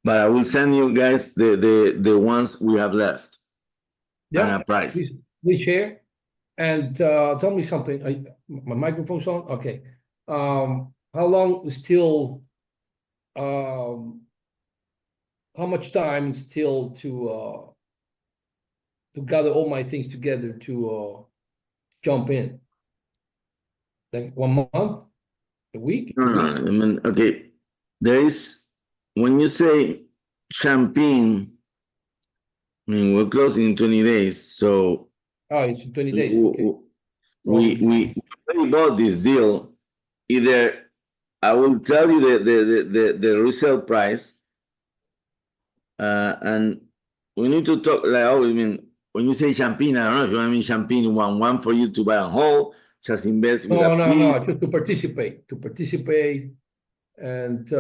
But I will send you guys the ones we have left. And Yeah, a price. please share. And tell me something. My microphone's on? Okay. How long still, how much time still to gather all my things together to jump in? Like 1 month? A week? No, 2 no, weeks? I mean, okay. There is, when you say champagne, I mean, we're closing in 20 days. So Oh, it's 20 days. Okay. we already bought this deal. Either I will tell you the resale price, and we need to talk like, oh, I mean, when you say champagne, I don't know if you want to mean champagne one for you to buy a whole, just invest with a No, piece. just to participate. And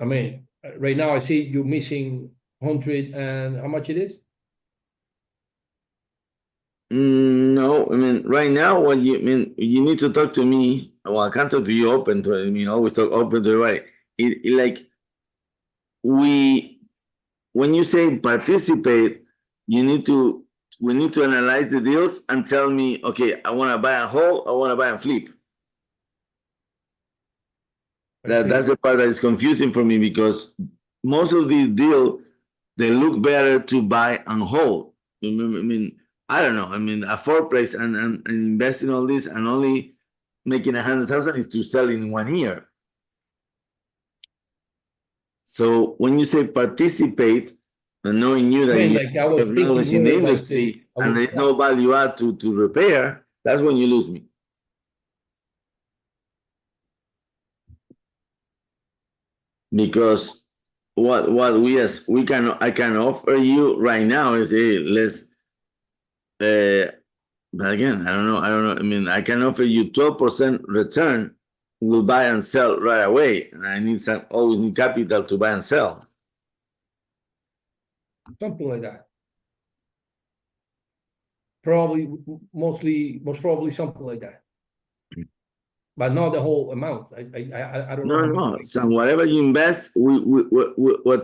I mean, right now I see you missing 100 and how much it is? No, I mean, right now, what you mean, you need to talk to me. Well, I can't talk to you open to it. I mean, always talk open to everybody. Like, when you say participate, we need to analyze the deals and tell me, okay, I want to buy a whole, I want to buy a flip. That's the part that is confusing for me because most of these deals, they look better to buy and hold. I mean, I don't know. I mean, a fourplex and invest in all this and only making 100,000 is to sell in 1 year. So when you say participate, and knowing you that I mean, you like I was have knowledge thinking in the more like industry and there is no value add to repair, that's when you lose me. Because what I can offer you right now is let's but again, I don't know. I mean, I can offer you 12% return. We'll buy and sell right away. And I need always need capital to buy and sell. something like that. Probably, most probably something like that. But not the whole amount. I don't know. No. So whatever you invest, we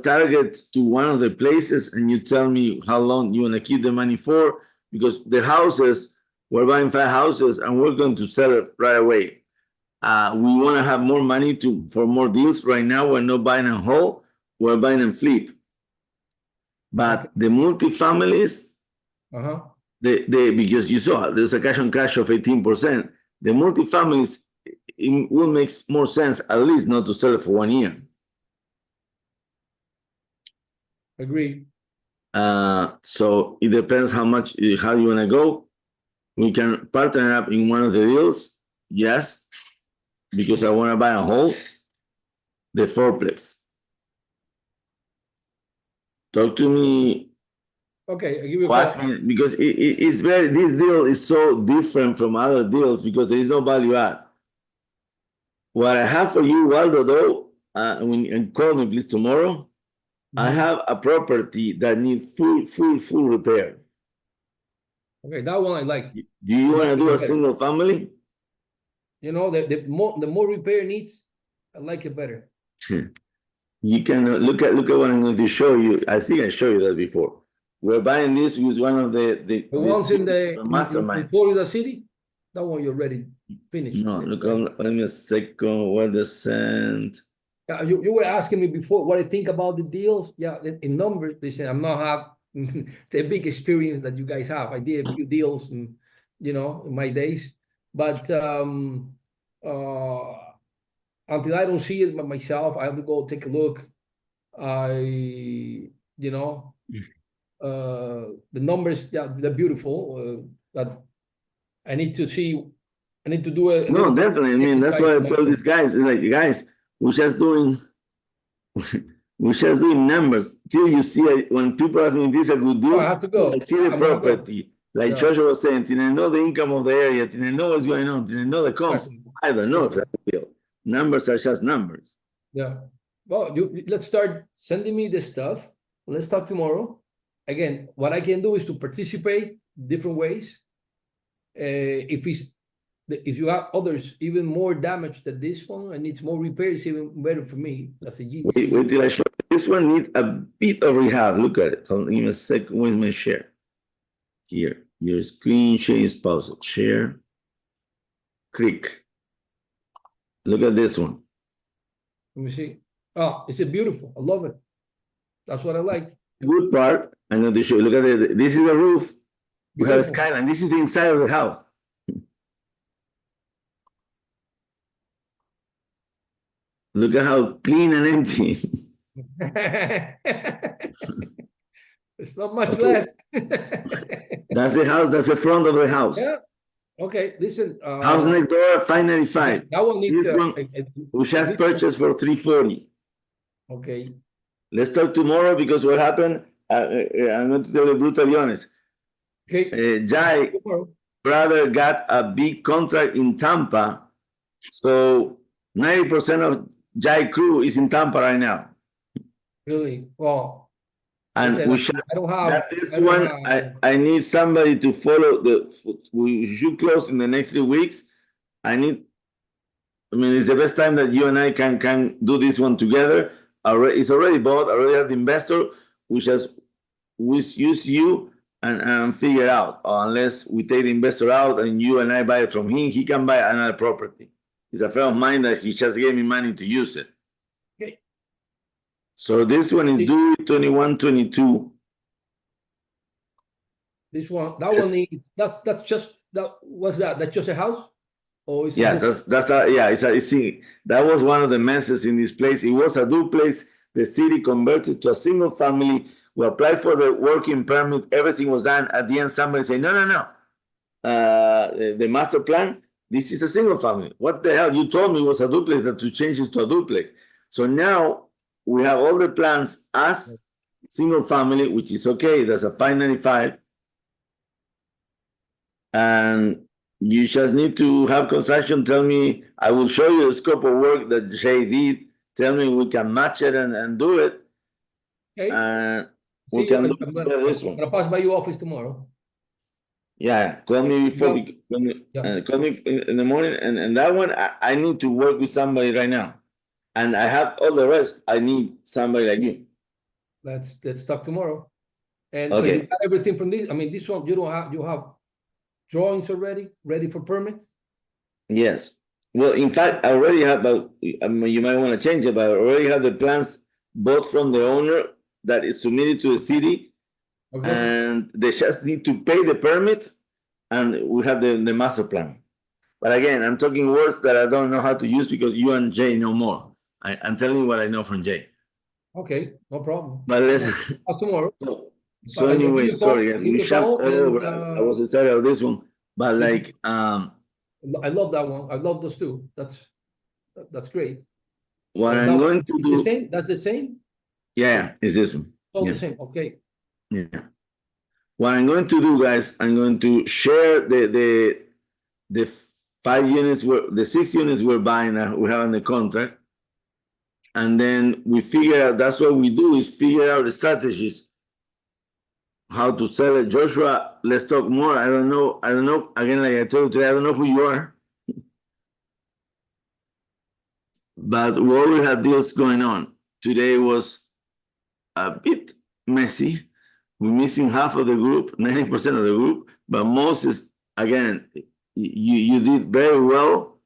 target to one of the places, and you tell me how long you want to keep the money for. Because the houses, we're buying 5 houses, and we're going to sell it right away. We want to have more money for more deals. Right now, we're not buying a whole, we're buying and flip. But the multifamilies, because you saw there's a cash on cash of 18%. The multifamilies, it will make more sense at least not to sell it for 1 year. Agree. So it depends how you want to go. We can partner up in one of the deals, yes, because I want to buy a whole, the fourplex. Talk to me. Okay, I give you a call. Because this deal is so different from other deals because there is no value add. What I have for you, Waldo, though, and call me please tomorrow, I have a property that needs full repair. Okay, that one I like. Do you want to do a single family? You know, the more repair needs, I like it better. You can look at what I'm going to show you. I think I showed you that before. We're buying this with one of the ones in mastermind. Florida City. That one you're already finished. No, look, let me a second. What the sent? Yeah, you were asking me before what I think about the deals. Yeah, in numbers, they say I'm not have the big experience that you guys have. I did a few deals, in my days, but until I don't see it myself, I have to go take a look. The numbers, yeah, they're beautiful. But I need to see. I need to do a no, definitely. I mean, that's why I told these guys, it's like, guys, we're just doing numbers. Till you see it, when people ask me, this is a good deal, I have to go. I see the property. Like Joshua was saying, did I know the income of the area? Did I know what's going on? Did I know the comps? I don't know. Numbers are just numbers. Yeah. Well, let's start sending me the stuff. Let's talk tomorrow. Again, what I can do is to participate different ways. If it's if you have others even more damage than this one and needs more repairs, even better for me. That's a GC. Wait till I show you. This one needs a bit of rehab. Look at it. Hold on, give me a second. Where's my share? Here. Your screen share is paused. Share. Click. Look at this one. Let me see. Oh, it's beautiful. I love it. That's what I like. Good part. I'm going to show you. Look at it. This is the roof. We have a Beautiful. skyline. This is the inside of the house. Look at how clean and empty. There's not much Okay. left. That's the house. That's the front of the house. Yeah. Okay, listen. House next door, 595. That one needs This one, which has this- purchased for 340. Okay. Let's talk tomorrow because what happened, I'm going to tell you brutally honest. Okay. Jai brother got a big contract in Tampa. So 90% of Jai crew is in Tampa right now. Really? Well, And listen, we shall I don't have that this I don't one, have- I need somebody to follow we should close in the next 3 weeks. I mean, it's the best time that you and I can do this one together. It's already bought, already have the investor, which use you and figure out, unless we take the investor out and you and I buy it from him, he can buy another property. It's a friend of mine that he just gave me money to use it. Okay. So this one is due 21-22. This one, that Yes. one needs, that's just that. What's that? That's just a house? Or is it Yeah, duplex? that was one of the messes in this place. It was a duplex. The city converted to a single family. We applied for the working permit. Everything was done. At the end, somebody said, no. The master plan, this is a single family. What the hell? You told me it was a duplex, that to change it to a duplex. So now we have all the plans as single family, which is okay. That's a 595. And you just need to have construction. Tell me, I will show you the scope of work that Jay did. Tell me we can match it and do it. Okay. And See, we can I'm do this I'm one. gonna pass by your office tomorrow. Yeah, call me before Yeah. call me in the morning. And that one, I need to work with somebody right now. And I have all the rest. I need somebody like you. Let's talk tomorrow. And so Okay. you got everything from this. I mean, this one you have drawings already ready for permits. Yes. Well, in fact, I already have, but you might want to change it, but I already have the plans both from the owner that is submitted to the city, Okay. and they just need to pay the permit, and we have the master plan. But again, I'm talking words that I don't know how to use because you and Jay know more. I'm telling you what I know from Jay. Okay, no problem. But let's. Talk tomorrow. So anyway, sorry, we jumped over. I was excited of this one, but like, I love that one. I love those two. That's great. what And I'm that going one, to the do. same? That's the same? Yeah, it's this one. All Yeah. the same. Okay. Yeah. What I'm going to do, guys, I'm going to share the 5 units, the 6 units we're buying, we have on the contract. And then we figure out, that's what we do, is figure out the strategies, how to sell it. Joshua, let's talk more. I don't know. Again, like I told you today, I don't know who you are. But we already have deals going on. Today was a bit messy. We're missing half of the group, 90% of the group, but Moses, again, you did very well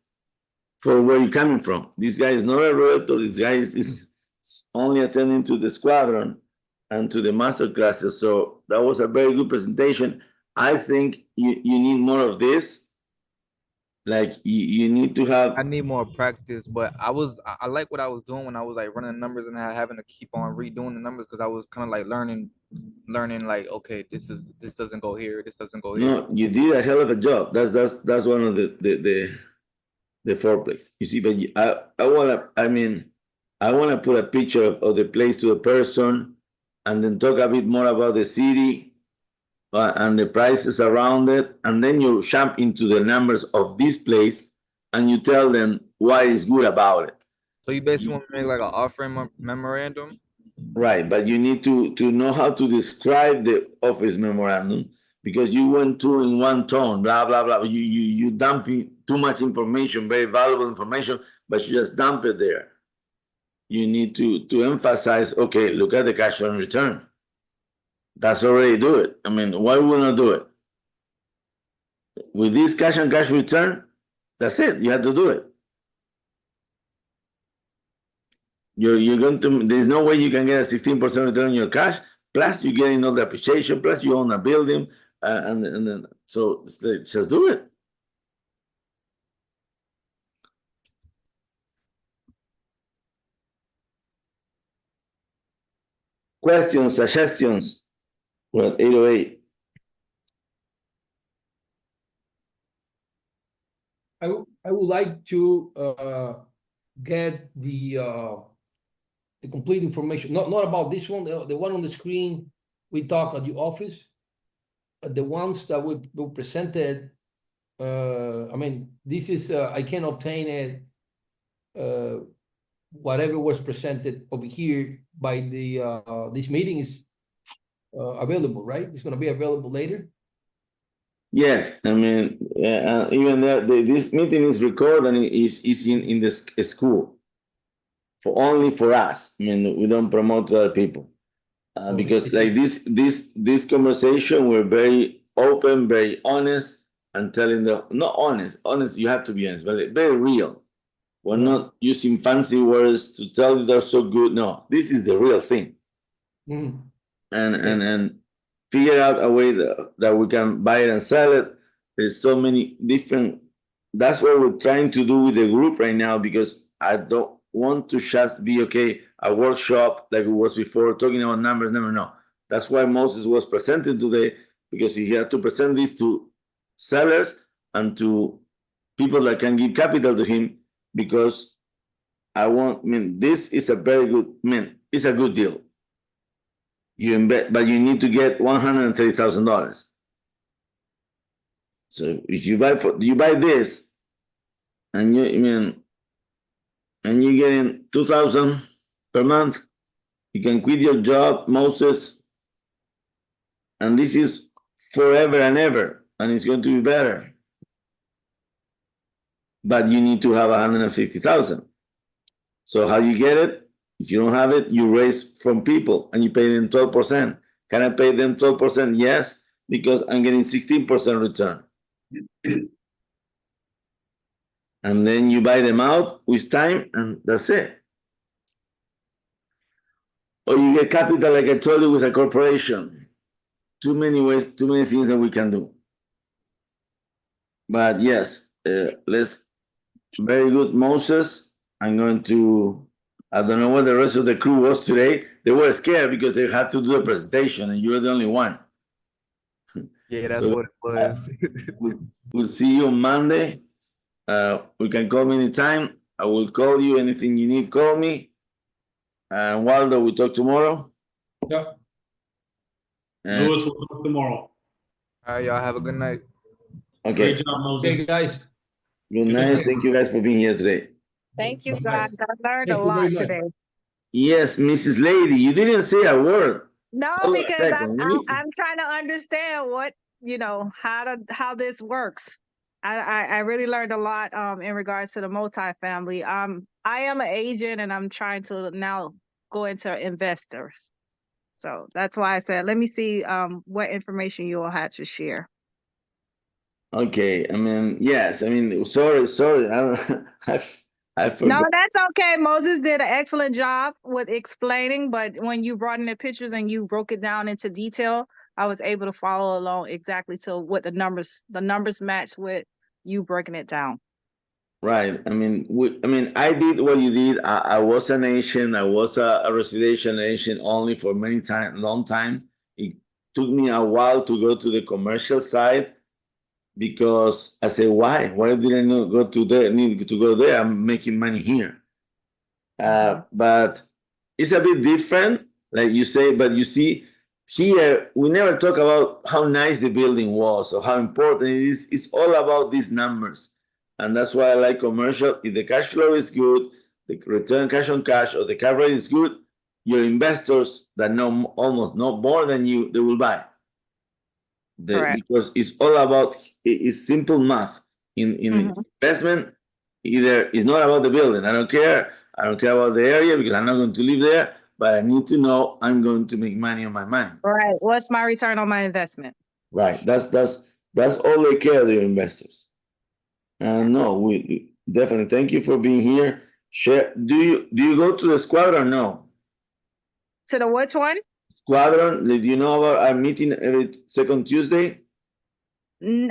for where you're coming from. This guy is not a realtor. This guy is only attending to the squadron and to the master classes. So that was a very good presentation. I think you need more of this. Like you need to have. I need more practice, but I like what I was doing when I was like running numbers and having to keep on redoing the numbers because I was kind of like learning like, okay, this doesn't go here, this doesn't go here. No, you did a hell of a job. That's one of the fourplex. You see, but I wanna put a picture of the place to the person, and then talk a bit more about the city. And the prices around it, and then you jump into the numbers of this place, and you tell them what is good about it. So you basically want to make like an offering memorandum? Right, but you need to know how to describe the office memorandum, because you went to in one tone, blah, blah, blah. You dumping too much information, very valuable information, but you just dump it there. You need to emphasize, okay, look at the cash on return. That's already do it. I mean, why would not do it? With this cash on cash return, that's it. You have to do it. You're going to, there's no way you can get a 16% return on your cash, plus you're getting all the appreciation, plus you own a building, and then, so just do it. Questions, suggestions? We're at 8:08. I would like to get the complete information, not about this one, the one on the screen we talk at the office. The ones that were presented, I mean, this is, I can obtain it, whatever was presented over here by this meeting is available, right? It's gonna be available later? Yes, I mean, even this meeting is recorded and is in the school only for us. I mean, we don't promote to other people because like this conversation, we're very open, very honest, and telling not honest. You have to be honest, but very real. We're not using fancy words to tell you they're so good. No, this is the real thing. Mhm. And figure out a way that we can buy it and sell it. There's so many different. That's what we're trying to do with the group right now, because I don't want to just be a workshop like it was before, talking about numbers. Never know. That's why Moses was presented today, because he had to present this to sellers and to people that can give capital to him, because this is a very good, it's a good deal. You invest, but you need to get $130,000. So if you buy this, and you're getting $2,000 per month, you can quit your job, Moses, and this is forever and ever, and it's going to be better. But you need to have $150,000. So how you get it? If you don't have it, you raise from people and you pay them 12%. Can I pay them 12%? Yes, because I'm getting 16% return. And then you buy them out with time, and that's it. Or you get capital, like I told you, with a corporation. Too many ways, too many things that we can do. But yes, very good, Moses. I'm going to, I don't know what the rest of the crew was today. They were scared because they had to do a presentation, and you were the only one. Yeah, that's what it was. We'll see you on Monday. We can call me anytime. I will call you. Anything you need, call me. And Waldo, we talk tomorrow. Yeah. Louis, we'll talk tomorrow. All right, y'all have a good night. Okay. Great job, Okay, Moses. guys. Good night. Thank you guys for being here today. Thank you, Bye-bye. guys. I learned a Thank you lot very much. today. Yes, Mrs. Lady, you didn't say a word. No, Hold on a because second. We need to- I'm trying to understand what, how this works. I really learned a lot in regards to the multifamily. I am an agent and I'm trying to now go into investors. So that's why I said, let me see what information you all had to share. Okay, I mean, yes, I mean, sorry, I don't, I No, forgot. that's okay. Moses did an excellent job with explaining, but when you brought in the pictures and you broke it down into detail, I was able to follow along exactly to what the numbers match with you breaking it down. Right. I mean, I did what you did. I was an agent. I was a residential agent only for long time. It took me a while to go to the commercial side, because I said, why? Why didn't I go to there? Need to go there. I'm making money here. But it's a bit different, like you say. But you see, here we never talk about how nice the building was or how important it is. It's all about these numbers, and that's why I like commercial. If the cash flow is good, the return cash on cash, or the cap rate is good, your investors that know almost no more than you, they will buy. Correct. because it's all about it's simple math. In Mhm. investment, either it's not about the building. I don't care. I don't care about the area because I'm not going to live there, but I need to know I'm going to make money on my money. Right. What's my return on my investment? Right. That's all they care, the investors. And no, we definitely thank you for being here. Share. Do you go to the squadron? No. To the which one? Squadron. Do you know about our meeting every second Tuesday? Is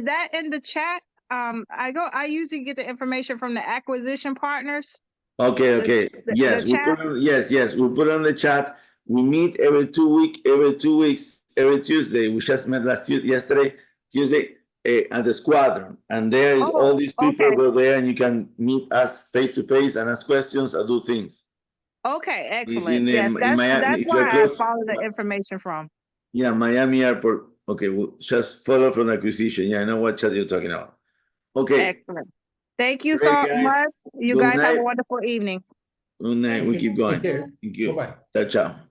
that in the chat? I usually get the information from the acquisition partners. Okay. Yes, the chat? yes. We'll put it on the chat. We meet every 2 weeks, every Tuesday. We just met yesterday, Tuesday, at the squadron. And there is all these people okay. go there and you can meet us face to face and ask questions and do things. Okay, It's excellent. in, Yes, in Miami. that's If you're where I close, follow the information from. yeah, Miami Airport. Okay, we'll just follow from acquisition. Yeah, I know what chat you're talking about. Okay. Excellent. Thank you so Great, guys. much. You Good guys have a night. wonderful evening. Good night. We keep going. Take care. Thank you. Bye-bye. Ciao, ciao.